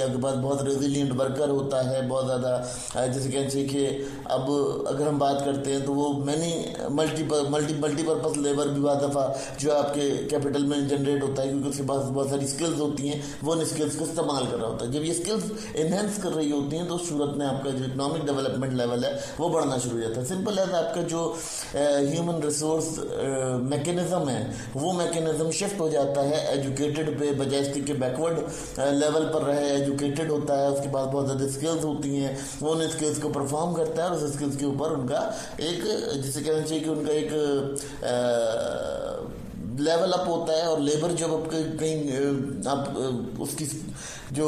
आपके पास बहुत resilient worker होता है, बहुत ज़्यादा जैसे कह चाहिए कि अब अगर हम बात करते हैं तो वो मैनी मल्टीपर्पज़ लेबर भी बहुत दफ़ा जो आपके कैपिटल में जनरेट होता है, क्योंकि उसके पास बहुत सारी स्किल्स होती हैं, वो उन स्किल्स को इस्तेमाल कर रहा होता है। जब ये स्किल्स इन्हेंस कर रही होती हैं तो उस सूरत में आपका जो इकोनॉमिक डेवलपमेंट लेवल है वो बढ़ना शुरू हो जाता है। सिंपल एज आपका जो ह्यूमन रिसोर्स मैकेनिज्म है वो मैकेनिज्म शिफ्ट हो जाता है एजुकेटेड पे, बजाय इसके कि बैकवर्ड लेवल पर रहे, एजुकेटेड होता है, उसके पास बहुत ज़्यादा स्किल्स होती हैं, वो उन स्किल्स को परफॉर्म करता है और उस स्किल्स के ऊपर उनका एक जिसे कहना चाहिए कि उनका एक लेवल अप होता है। और लेबर जब आपके कहीं आप उसकी जो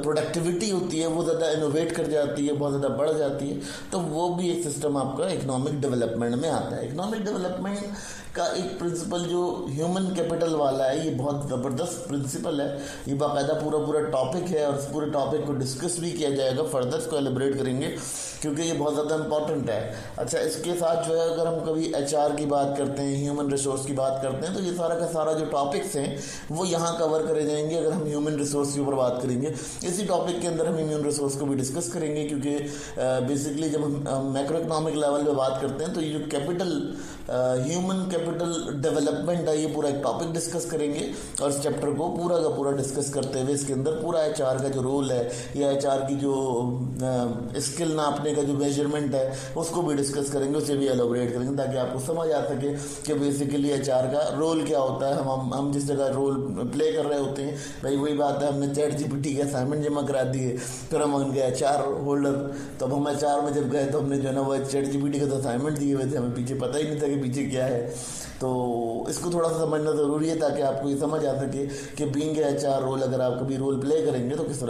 प्रोडक्टिविटी होती है वो ज़्यादा इनोवेट कर जाती है, बहुत ज़्यादा बढ़ जाती है, तो वो भी एक सिस्टम आपका इकोनॉमिक डेवलपमेंट में आता है। इकोनॉमिक डेवलपमेंट का एक प्रिंसिपल जो ह्यूमन कैपिटल वाला है, ये बहुत ज़बरदस्त प्रिंसिपल है, ये बाकायदा पूरा टॉपिक है और इस पूरे टॉपिक को डिस्कस भी किया जाएगा, फर्दर इसको एलिब्रेट करेंगे क्योंकि ये बहुत ज़्यादा इंपॉर्टेंट है। अच्छा, इसके साथ जो है अगर हम कभी HR की बात करते हैं, ह्यूमन रिसोर्स की बात करते हैं, तो ये सारा का सारा जो टॉपिक्स हैं वो यहाँ कवर करे जाएंगे अगर हम ह्यूमन रिसोर्स के ऊपर बात करेंगे। इसी टॉपिक के अंदर हम ह्यूमन रिसोर्स को भी डिस्कस करेंगे, क्योंकि बेसिकली जब हम मैक्रो इकोनॉमिक लेवल पे बात करते हैं तो ये जो कैपिटल ह्यूमन कैपिटल डेवलपमेंट है, ये पूरा एक टॉपिक डिस्कस करेंगे और इस चैप्टर को पूरा का पूरा डिस्कस करते हुए इसके अंदर पूरा HR का जो रोल है या HR की जो स्किल नापने का जो मेजरमेंट है उसको भी डिस्कस करेंगे, उसे भी एलोबरेट करेंगे ताकि आपको समझ आ सके कि बेसिकली HR का रोल क्या होता है। हम जिस जगह रोल प्ले कर रहे होते हैं, भाई वही बात है, हमने ChatGPT के असाइनमेंट जमा करा दिए, फिर हम उनके HR होल्डर, तो अब हम HR में जब गए तो हमने जो है ना वो ChatGPT का तो असाइनमेंट दिए हुए थे, हमें पीछे पता ही नहीं था कि पीछे क्या है। तो इसको थोड़ा सा समझना ज़रूरी है ताकि आपको ये समझ आ सके कि बीइंग HR रोल अगर आप कभी रोल प्ले करेंगे तो किस